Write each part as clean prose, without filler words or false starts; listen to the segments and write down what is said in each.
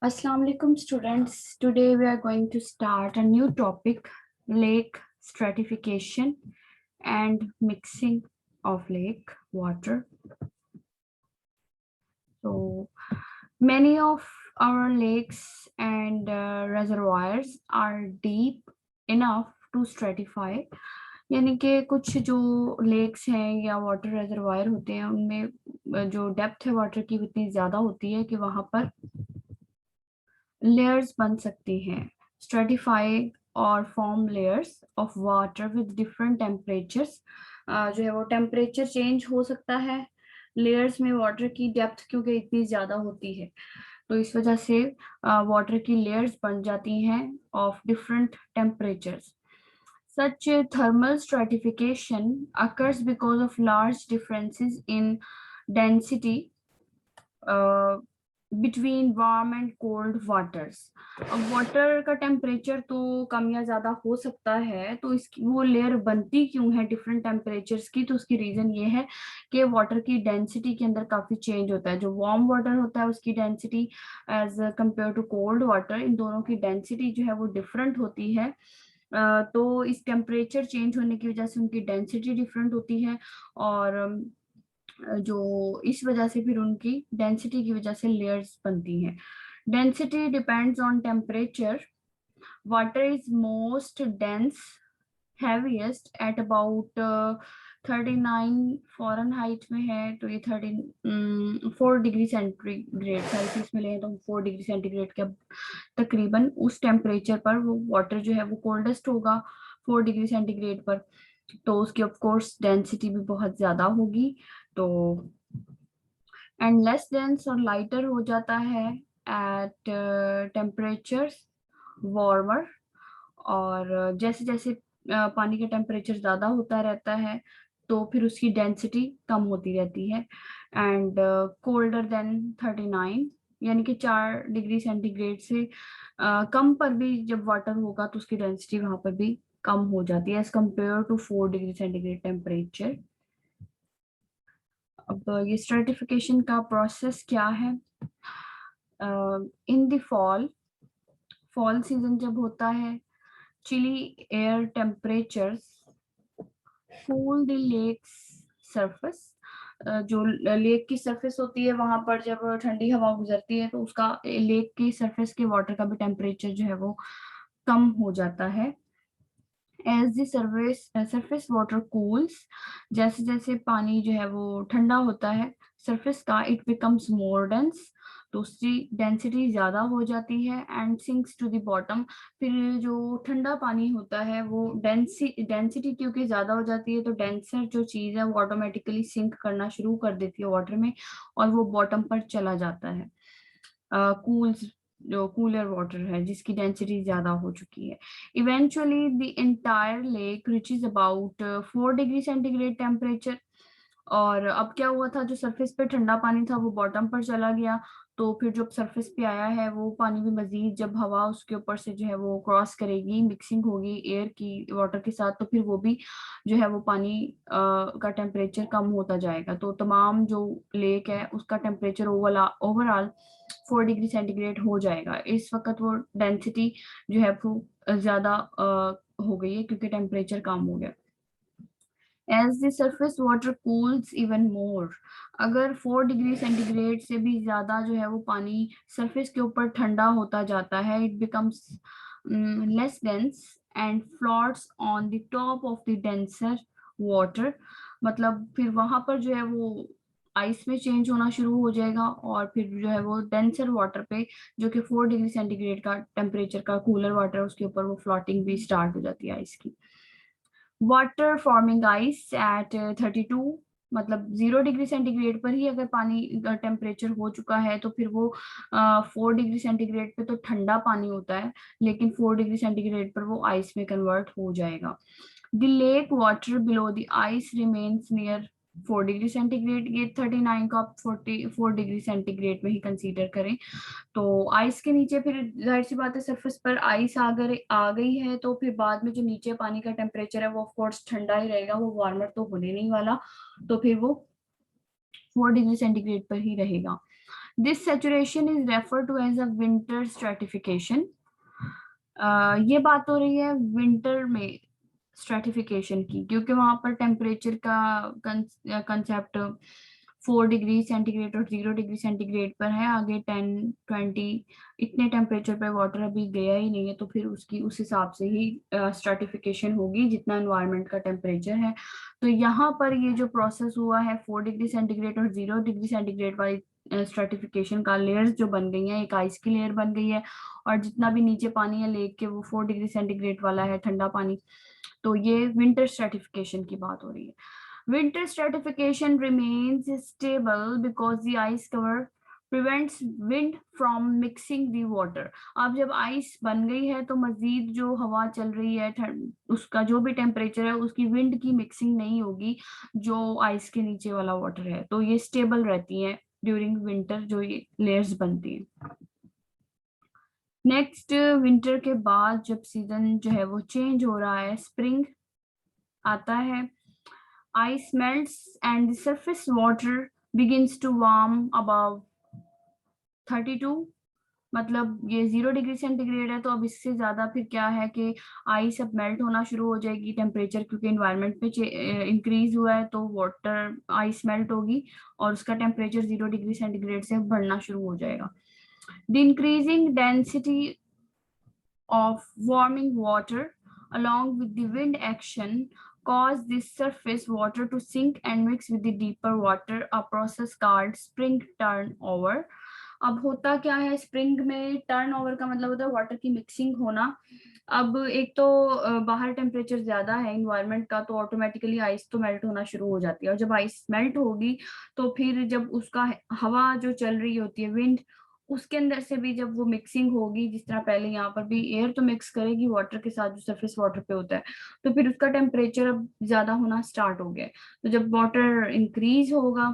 Assalamu alaikum students. Today we are going to start a new topic, lake stratification and mixing of lake water. So many of our lakes and reservoirs are deep enough to stratify. यानी कि कुछ जो lakes हैं या water reservoir होते हैं उनमें जो डेप्थ है वाटर की उतनी ज्यादा होती है कि वहां पर लेयर्स बन सकती हैं स्ट्रेटिफाई और form layers of water with different temperatures जो है वो टेम्परेचर चेंज हो सकता है लेयर्स में वाटर की डेप्थ क्योंकि इतनी ज्यादा होती है तो इस वजह से वाटर की लेयर्स बन जाती हैं of different temperatures such thermal stratification occurs because of large differences in density between warm and cold waters. अब वाटर का टेम्परेचर तो कम या ज्यादा हो सकता है तो इसकी वो लेयर बनती क्यों है डिफरेंट टेम्परेचर्स की, तो उसकी रीजन ये है कि वाटर की डेंसिटी के अंदर काफी चेंज होता है। जो वार्म वाटर होता है उसकी density as compare to cold water, इन दोनों की डेंसिटी जो है वो डिफरेंट होती है। तो इस टेम्परेचर चेंज होने की वजह से उनकी डेंसिटी डिफरेंट होती है और जो इस वजह से फिर उनकी डेंसिटी की वजह से लेयर्स बनती हैं। Density depends on temperature. Water is most dense heaviest at about 39 Fahrenheit में है, तो ये 4 डिग्री सेंटीग्रेड सेल्सियस में ले तो 4 डिग्री सेंटीग्रेड के तकरीबन उस टेम्परेचर पर वो वाटर जो है वो कोल्डेस्ट होगा 4 डिग्री सेंटीग्रेड पर, तो उसकी ऑफ कोर्स डेंसिटी भी बहुत ज्यादा होगी। तो एंड लेस डेंस और लाइटर हो जाता है एट टेम्परेचर्स वार्मर, और जैसे जैसे पानी का टेम्परेचर ज्यादा होता रहता है तो फिर उसकी डेंसिटी कम होती रहती है एंड कोल्डर देन 39, यानी कि 4 डिग्री सेंटीग्रेड से कम पर भी जब वाटर होगा तो उसकी डेंसिटी वहां पर भी कम हो जाती है as compare to 4 degree centigrade temperature. अब ये स्ट्रेटिफिकेशन का प्रोसेस क्या है? इन द फॉल सीजन जब होता है, chilly air temperatures cool the lakes surface. जो लेक की सरफेस होती है वहां पर जब ठंडी हवा गुजरती है तो उसका लेक की सरफेस के वाटर का भी टेम्परेचर जो है वो कम हो जाता है। As the surface water cools, जैसे जैसे पानी जो है वो ठंडा होता है सरफेस का, इट बिकम्स मोर डेंस, तो उसकी डेंसिटी ज्यादा हो जाती है and sinks to the bottom. फिर जो ठंडा पानी होता है वो डेंसिटी क्योंकि ज्यादा हो जाती है तो डेंसर जो चीज है वो ऑटोमेटिकली सिंक करना शुरू कर देती है वाटर में और वो बॉटम पर चला जाता है। कूल्स जो कूलर वाटर है जिसकी डेंसिटी ज्यादा हो चुकी है। Eventually the entire lake reaches about 4 degree centigrade temperature. और अब क्या हुआ था, जो सरफेस पे ठंडा पानी था वो बॉटम पर चला गया, तो फिर जो सरफेस पे आया है वो पानी भी मजीद जब हवा उसके ऊपर से जो है वो क्रॉस करेगी, मिक्सिंग होगी एयर की वाटर के साथ, तो फिर वो भी जो है वो पानी का टेम्परेचर कम होता जाएगा। तो तमाम जो लेक है उसका टेम्परेचर ओवरऑल 4 डिग्री सेंटीग्रेड हो जाएगा। इस वक्त वो डेंसिटी जो है वो ज्यादा हो गई है क्योंकि टेम्परेचर कम हो गया। As the surface water cools even more, अगर 4 डिग्री सेंटीग्रेड से भी ज्यादा जो है वो पानी सरफेस के ऊपर ठंडा होता जाता है, it becomes less dense and floats on the top of the denser water. मतलब फिर वहां पर जो है वो आइस में चेंज होना शुरू हो जाएगा और फिर जो है वो डेंसर वाटर पे जो कि 4 डिग्री सेंटीग्रेड का टेम्परेचर का कूलर वाटर है उसके ऊपर वो फ्लोटिंग भी स्टार्ट हो जाती है आइस की। वाटर फॉर्मिंग आइस एट 32, मतलब 0 डिग्री सेंटीग्रेड पर ही अगर पानी का टेम्परेचर हो चुका है तो फिर वो 4 डिग्री सेंटीग्रेड पे तो ठंडा पानी होता है लेकिन 4 डिग्री सेंटीग्रेड पर वो आइस में कन्वर्ट हो जाएगा। The lake water below the ice remains near 4 degree centigrade, ये 39 का 44 डिग्री सेंटीग्रेड में ही कंसीडर करें। तो आइस के नीचे फिर जाहिर सी बात है सरफेस पर आइस आ गई है तो फिर बाद में जो नीचे पानी का टेम्परेचर है वो ऑफ कोर्स ठंडा ही रहेगा, वो वार्मर तो होने नहीं वाला, तो फिर वो 4 डिग्री सेंटीग्रेड पर ही रहेगा। This saturation is referred to as a winter stratification. ये बात हो रही है विंटर में स्ट्रेटिफिकेशन की, क्योंकि वहां पर टेम्परेचर का कंसेप्ट 4 डिग्री सेंटीग्रेड और 0 डिग्री सेंटीग्रेड पर है। आगे 10, 20 इतने टेम्परेचर पर वाटर अभी गया ही नहीं है, तो फिर उसकी उस हिसाब से ही स्ट्रेटिफिकेशन होगी जितना एनवायरनमेंट का टेम्परेचर है। तो यहाँ पर ये जो प्रोसेस हुआ है 4 डिग्री सेंटीग्रेड और 0 डिग्री सेंटीग्रेड वाली स्ट्रेटिफिकेशन का, लेयर्स जो बन गई हैं, एक आइस की लेयर बन गई है और जितना भी नीचे पानी है लेक के वो 4 डिग्री सेंटीग्रेड वाला है ठंडा पानी। तो ये विंटर स्ट्रेटिफिकेशन की बात हो रही है। Winter stratification remains stable because the ice cover prevents wind from mixing the water. अब जब आइस बन गई है तो मजीद जो हवा चल रही है, उसका जो भी टेम्परेचर है उसकी विंड की मिक्सिंग नहीं होगी जो आइस के नीचे वाला वाटर है, तो ये स्टेबल रहती है ड्यूरिंग विंटर जो ये लेयर्स बनती है। नेक्स्ट विंटर के बाद जब सीजन जो है वो चेंज हो रहा है, स्प्रिंग आता है, ice melts and the surface water begins to warm above 32, मतलब ये 0 डिग्री सेंटीग्रेड है, तो अब इससे ज्यादा फिर क्या है कि आइस अब मेल्ट होना शुरू हो जाएगी, टेम्परेचर क्योंकि एनवायरनमेंट में इंक्रीज हुआ है तो वाटर आइस मेल्ट होगी और उसका टेम्परेचर 0 डिग्री सेंटीग्रेड से बढ़ना शुरू हो जाएगा। The increasing density of warming water along with the wind action cause this surface water to sink and mix with the deeper water, a process called spring turnover. अब होता क्या है spring में, टर्न ओवर का मतलब होता है water की मिक्सिंग होना। अब एक तो बाहर टेम्परेचर ज्यादा है इन्वायरमेंट का, तो ऑटोमेटिकली आइस तो मेल्ट होना शुरू हो जाती है, और जब आइस मेल्ट होगी तो फिर जब उसका हवा जो चल रही होती है विंड, उसके अंदर से भी जब वो मिक्सिंग होगी, जिस तरह पहले यहाँ पर भी एयर तो मिक्स करेगी वाटर के साथ जो सरफेस वाटर पे होता है, तो फिर उसका टेम्परेचर अब ज्यादा होना स्टार्ट हो गया। तो जब वाटर इंक्रीज होगा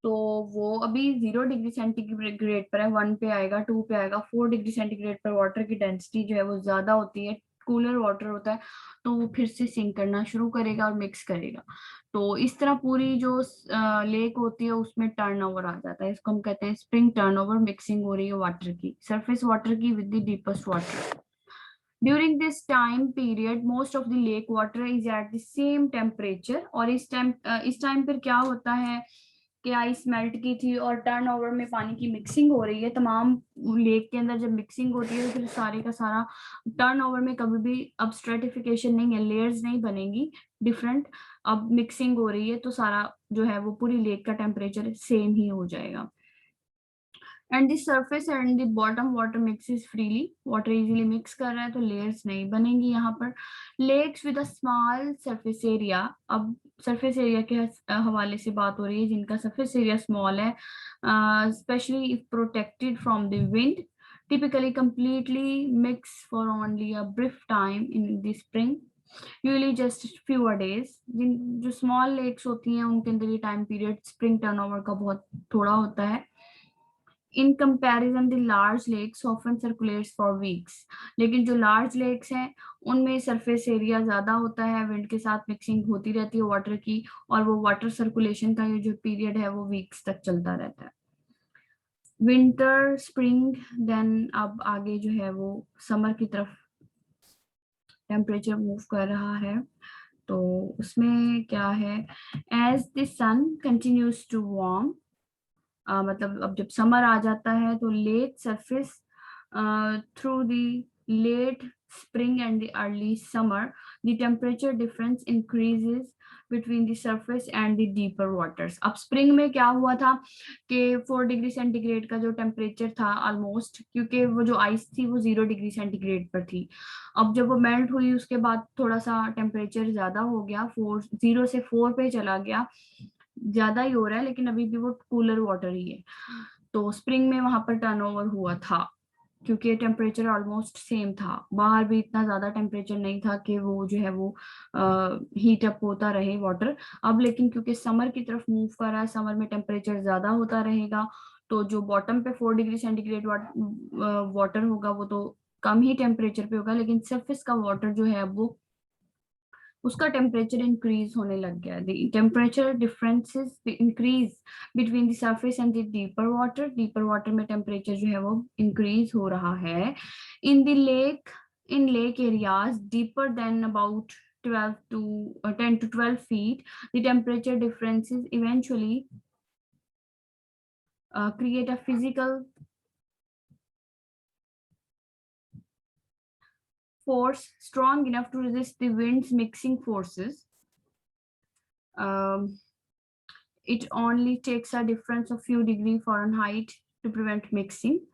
तो वो अभी 0 डिग्री सेंटीग्रेड पर है, 1 पे आएगा, 2 पे आएगा, 4 डिग्री सेंटीग्रेड पर वाटर की डेंसिटी जो है वो ज्यादा होती है, कूलर वाटर होता है, तो वो फिर से सिंक करना शुरू करेगा और मिक्स करेगा। तो इस तरह पूरी जो लेक होती है उसमें टर्नओवर आ जाता है, इसको हम कहते हैं स्प्रिंग टर्नओवर, मिक्सिंग हो रही है वाटर की, सरफेस वाटर की with the deepest water. During this time period, most of the lake water is at the same temperature, और इस टाइम पर क्या होता है कि आइस मेल्ट की थी और टर्न ओवर में पानी की मिक्सिंग हो रही है, तमाम लेक के अंदर जब मिक्सिंग होती है तो फिर सारे का सारा टर्न ओवर में कभी भी अब स्ट्रेटिफिकेशन नहीं है, लेयर्स नहीं बनेंगी डिफरेंट, अब मिक्सिंग हो रही है तो सारा जो है वो पूरी लेक का टेम्परेचर सेम ही हो जाएगा। And the surface and the bottom water mixes freely, water easily mix कर रहा है तो लेयर्स नहीं बनेंगी यहाँ पर। Lakes with a small surface area, अब सरफेस एरिया के हवाले से बात हो रही है जिनका सरफेस एरिया स्मॉल है, specially if protected from the wind, typically completely mix for only a brief time in the spring, usually just fewer days। जिन जो स्मॉल लेक्स होती हैं उनके अंदर ये टाइम पीरियड स्प्रिंग टर्नओवर का बहुत थोड़ा होता है। In comparison the large lakes often circulates for weeks, लेकिन जो लार्ज लेक्स हैं उनमें सरफेस एरिया ज्यादा होता है, विंड के साथ मिक्सिंग होती रहती है वाटर की, और वो वाटर सर्कुलेशन का ये जो पीरियड है वो वीक्स तक चलता रहता है। विंटर स्प्रिंग देन अब आगे जो है वो समर की तरफ टेम्परेचर मूव कर रहा है, तो उसमें क्या है, as the sun continues to warm, मतलब अब जब समर आ जाता है तो lake surface through the late spring and the early summer the temperature difference increases between the surface and the deeper waters. अब स्प्रिंग में क्या हुआ था कि 4 डिग्री सेंटीग्रेड का जो टेम्परेचर था ऑलमोस्ट, क्योंकि वो जो आइस थी वो 0 डिग्री सेंटीग्रेड पर थी, अब जब वो मेल्ट हुई उसके बाद थोड़ा सा टेम्परेचर ज्यादा हो गया, 0 से 4 पे चला गया, ज्यादा ही हो रहा है लेकिन अभी भी वो कूलर वाटर ही है। तो स्प्रिंग में वहां पर टर्नओवर हुआ था क्योंकि टेम्परेचर ऑलमोस्ट सेम था, बाहर भी इतना ज्यादा टेम्परेचर नहीं था कि वो जो है वो हीट अप होता रहे वाटर। अब लेकिन क्योंकि समर की तरफ मूव कर रहा है, समर में टेम्परेचर ज्यादा होता रहेगा, तो जो बॉटम पे 4 डिग्री सेंटीग्रेड वाटर होगा वो तो कम ही टेम्परेचर पे होगा, लेकिन सरफेस का वाटर जो है वो उसका टेम्परेचर इंक्रीज होने लग गया। The temperature differences increase between the surface and the deeper water, deeper water में टेम्परेचर जो है वो इंक्रीज हो रहा है। In the lake, in lake areas deeper than about 12 to 10 to 12 feet, the temperature differences eventually create a physical force strong enough to resist the wind's mixing forces. It only takes a difference of few degree Fahrenheit to prevent mixing.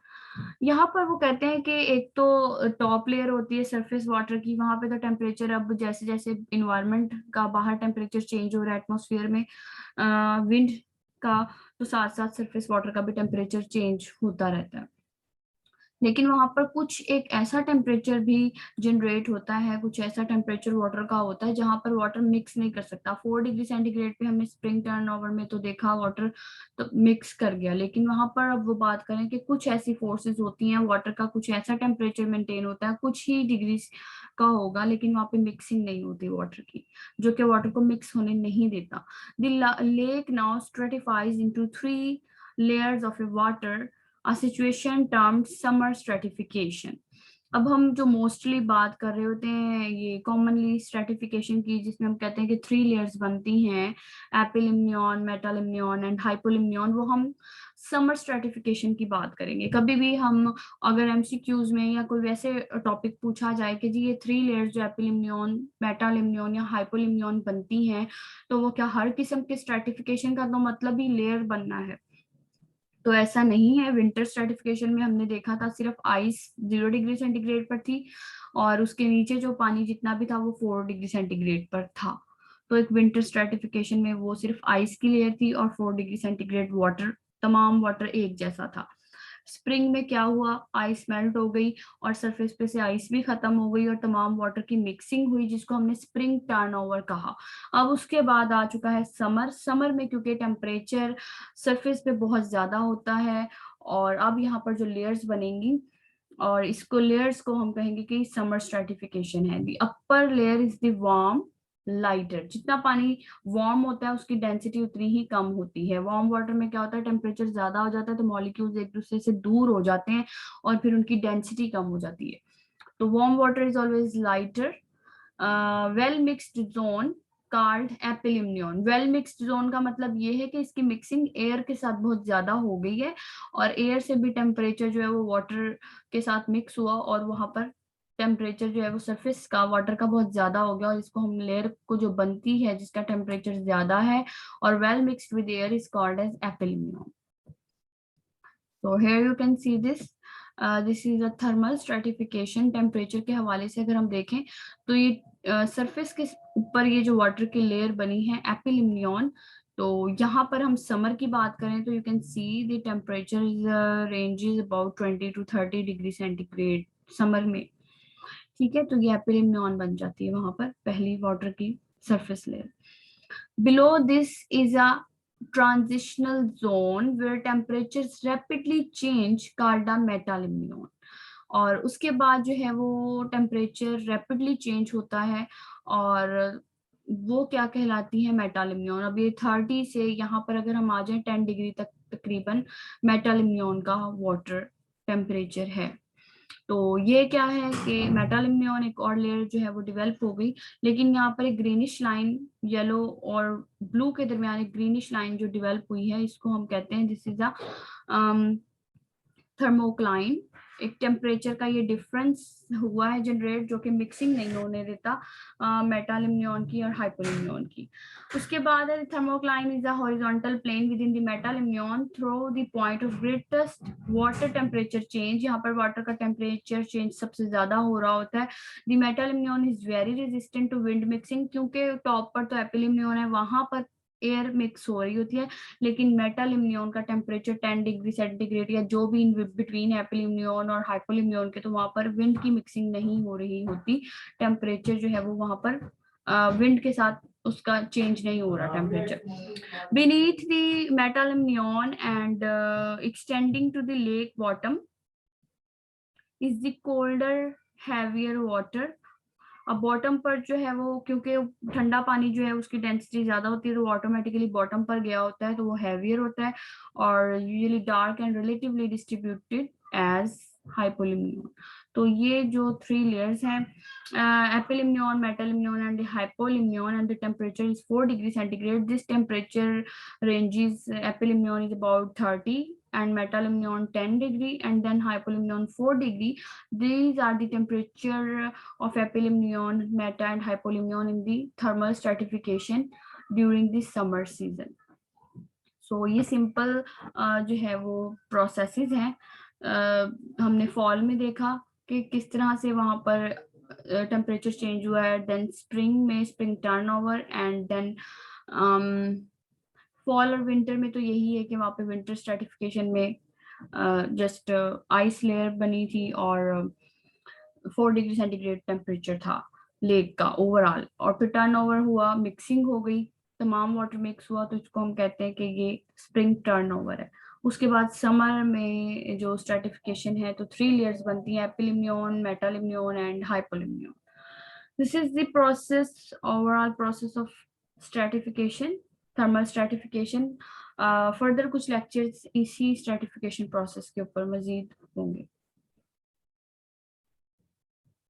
यहाँ पर वो कहते हैं कि एक तो top layer होती है सरफेस वाटर की, वहां पे तो टेम्परेचर अब जैसे जैसे इन्वायरमेंट का बाहर टेम्परेचर चेंज हो रहा है एटमॉस्फेयर में विंड का, तो साथ साथ सरफेस वाटर का भी टेम्परेचर चेंज होता रहता है। लेकिन वहां पर कुछ एक ऐसा टेम्परेचर भी जनरेट होता है, कुछ ऐसा टेम्परेचर वाटर का होता है जहां पर वाटर मिक्स नहीं कर सकता। 4 डिग्री सेंटीग्रेड पे हमने स्प्रिंग टर्नओवर में तो देखा वाटर तो मिक्स कर गया, लेकिन वहां पर अब वो बात करें कि कुछ ऐसी फोर्सेस होती हैं, वाटर का कुछ ऐसा टेम्परेचर मेंटेन होता है, कुछ ही डिग्री का होगा, लेकिन वहां पे मिक्सिंग नहीं होती वाटर की, जो कि वाटर को मिक्स होने नहीं देता। The lake now stratifies into 3 layers of a water, a situation termed summer stratification। अब हम जो मोस्टली बात कर रहे होते हैं ये कॉमनली स्ट्रेटिफिकेशन की, जिसमें हम कहते हैं कि 3 लेयर्स बनती हैं, एपिलिम्नियन, मेटालिम्नियन एंड हाइपोलिम्नियन, वो हम समर स्ट्रेटिफिकेशन की बात करेंगे। कभी भी हम अगर एमसीक्यूज में या कोई वैसे टॉपिक पूछा जाए कि जी ये 3 लेयर्स जो एपिलिम्नियन, मेटालिम्नियन या हाइपोलिम्नियन बनती हैं, तो वो क्या हर किस्म के स्ट्रेटिफिकेशन का तो मतलब ही लेयर बनना है? तो ऐसा नहीं है। विंटर स्ट्रेटिफिकेशन में हमने देखा था सिर्फ आइस 0 डिग्री सेंटीग्रेड पर थी और उसके नीचे जो पानी जितना भी था वो 4 डिग्री सेंटीग्रेड पर था। तो एक विंटर स्ट्रेटिफिकेशन में वो सिर्फ आइस की लेयर थी और 4 डिग्री सेंटीग्रेड वाटर, तमाम वाटर एक जैसा था। स्प्रिंग में क्या हुआ, आइस मेल्ट हो गई और सरफेस पे से आइस भी खत्म हो गई और तमाम वाटर की मिक्सिंग हुई, जिसको हमने स्प्रिंग टर्नओवर कहा। अब उसके बाद आ चुका है समर। समर में क्योंकि टेम्परेचर सरफेस पे बहुत ज्यादा होता है और अब यहाँ पर जो लेयर्स बनेंगी और इसको लेयर्स को हम कहेंगे कि समर स्ट्रेटिफिकेशन है। The upper layer is the warm lighter. जितना पानी वार्म होता है उसकी डेंसिटी उतनी ही कम होती है। वार्म वाटर में क्या होता है, टेम्परेचर ज्यादा हो जाता है तो मॉलिक्यूल्स एक दूसरे से दूर हो जाते हैं और फिर उनकी डेंसिटी कम हो जाती है। तो warm water is always lighter. Well mixed zone called epilimnion. Well mixed zone का मतलब ये है कि इसकी मिक्सिंग एयर के साथ बहुत ज्यादा हो गई है और एयर से भी टेम्परेचर जो है वो वाटर के साथ मिक्स हुआ और वहां पर टेम्परेचर जो है वो सरफेस का वाटर का बहुत ज्यादा हो गया और इसको हम लेयर को जो बनती है जिसका टेम्परेचर ज्यादा है और well mixed with air is called as epilimnion. तो here you can see this, this is a thermal stratification। Temperature के हवाले से अगर हम देखें तो ये सरफेस के ऊपर ये जो वाटर की लेयर बनी है एपिलिम्नियन, तो यहाँ पर हम समर की बात करें तो you can see the temperature is range is about 20 to 30 degree centigrade summer में। ठीक है, तो ये एपिलिम्नियन बन जाती है वहां पर पहली वाटर की surface layer. Below this is a transitional zone where temperatures rapidly change called a metalimnion। और उसके बाद जो है वो टेम्परेचर रैपिडली चेंज होता है और वो क्या कहलाती है, मेटालिम्नियन। अब ये 30 से यहाँ पर अगर हम आ जाए 10 डिग्री तक तकरीबन मेटालिम्नियन का वाटर टेम्परेचर है। तो ये क्या है कि मेटालिम्नियन एक और लेयर जो है वो डेवलप हो गई, लेकिन यहाँ पर एक ग्रीनिश लाइन, येलो और ब्लू के दरमियान एक ग्रीनिश लाइन जो डेवलप हुई है, इसको हम कहते हैं दिस इज अ थर्मोक्लाइन। एक टेम्परेचर का ये डिफरेंस हुआ है जनरेट, जो कि मिक्सिंग नहीं होने देता मेटालिम्नियन की और हाइपोलिम्नियन की। उसके बाद है thermocline is a horizontal plane within the metalimnion through the point of greatest water temperature change. यहाँ पर वाटर का टेम्परेचर चेंज सबसे ज्यादा हो रहा होता है। The metalimnion is very resistant to wind mixing, क्योंकि टॉप पर तो एपिलिम्नियन है, वहां पर एयर मिक्स हो रही होती है, लेकिन मेटालिम्नियन का टेम्परेचर 10 डिग्री सेंटीग्रेड या जो भी इन बिटवीन एपिलिम्नियन और हाइपोलिम्नियन के, तो वहां पर विंड की मिक्सिंग नहीं हो रही होती। टेम्परेचर जो है वो वहां पर विंड के साथ उसका चेंज नहीं हो रहा temperature. Beneath the metalimnion and extending to the lake bottom is the colder heavier water अब बॉटम पर जो है वो, क्योंकि ठंडा पानी जो है उसकी डेंसिटी ज्यादा होती है तो ऑटोमेटिकली बॉटम पर गया होता है, तो वो हैवियर होता है और usually dark and relatively distributed as hypolimnion. तो ये जो 3 लेयर्स हैं, epilimnion, metalimnion and the hypolimnion, and the temperature is 4 degrees centigrade. This temperature ranges, epilimnion is about 30 and metalimnion 10 degree and then hypolimnion 4 degree. These are the temperature of epilimnion, meta and hypolimnion in the thermal stratification during the summer season. So ये simple जो है वो processes हैं। हमने fall में देखा कि किस तरह से वहां पर टेम्परेचर चेंज हुआ है, देन स्प्रिंग में spring turnover, and then fall और विंटर में तो यही है कि वहां पे विंटर स्ट्रेटिफिकेशन में जस्ट आइस लेयर बनी थी और 4 डिग्री सेंटीग्रेड टेम्परेचर था लेक का ओवरऑल, और फिर टर्नओवर हुआ, मिक्सिंग हो गई, तमाम वाटर मिक्स हुआ, तो इसको हम कहते हैं कि ये स्प्रिंग टर्नओवर है। उसके बाद समर में जो स्ट्रेटिफिकेशन है तो 3 लेयर्स बनती हैं, epilimnion, metalimnion and hypolimnion. This is the process, overall process of stratification, thermal stratification. Further कुछ लेक्चर्स इसी स्ट्रेटिफिकेशन प्रोसेस के ऊपर मजीद होंगे।